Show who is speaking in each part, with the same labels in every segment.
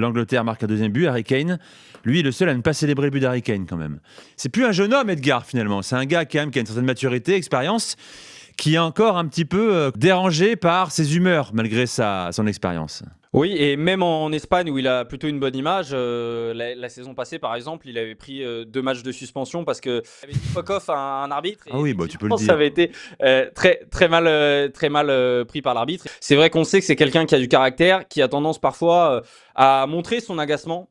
Speaker 1: l'Angleterre marque un deuxième but, Harry Kane. Lui est le seul à ne pas célébrer le but d'Harry Kane quand même. C'est plus un jeune homme, Edgar, finalement. C'est un gars quand même qui a une certaine maturité, expérience, qui est encore un petit peu dérangé par ses humeurs malgré son expérience.
Speaker 2: Oui, et même en Espagne où il a plutôt une bonne image, la saison passée par exemple, il avait pris 2 matchs de suspension parce qu'il avait dit fuck off à un arbitre.
Speaker 1: Ah oui, bah, tu peux le dire.
Speaker 2: Ça avait été très mal pris par l'arbitre. C'est vrai qu'on sait que c'est quelqu'un qui a du caractère, qui a tendance parfois à montrer son agacement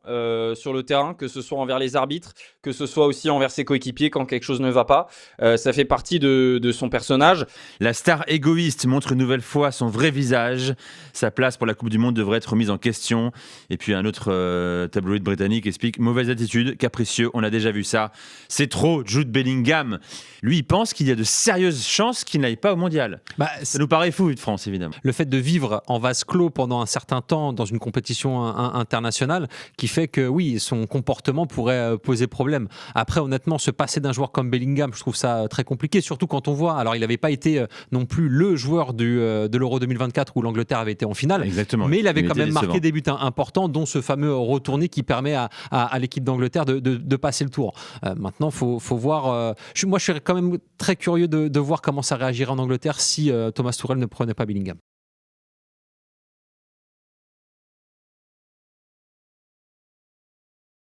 Speaker 2: sur le terrain, que ce soit envers les arbitres, que ce soit aussi envers ses coéquipiers quand quelque chose ne va pas. Ça fait partie de son personnage.
Speaker 1: La star égoïste montre une nouvelle fois son vrai visage. Sa place pour la Coupe du Monde devrait être remise en question. Et puis un autre tabloïd britannique explique: mauvaise attitude, capricieux, on a déjà vu ça. C'est trop, Jude Bellingham. Lui, il pense qu'il y a de sérieuses chances qu'il n'aille pas au mondial. Ça nous paraît fou, vu de France, évidemment.
Speaker 3: Le fait de vivre en vase clos pendant un certain temps dans une compétition internationale qui fait que, oui, son comportement pourrait poser problème. Après, honnêtement, se passer d'un joueur comme Bellingham, je trouve ça très compliqué, surtout quand on voit, alors il n'avait pas été non plus le joueur de l'Euro 2024 où l'Angleterre avait été en finale.
Speaker 1: Exactement.
Speaker 3: Mais il avait quand même marqué des buts importants, dont ce fameux retourné qui permet à l'équipe d'Angleterre de passer le tour. Maintenant, faut voir. Moi, je suis quand même très curieux de voir comment ça réagirait en Angleterre si Thomas Tuchel ne prenait pas Bellingham.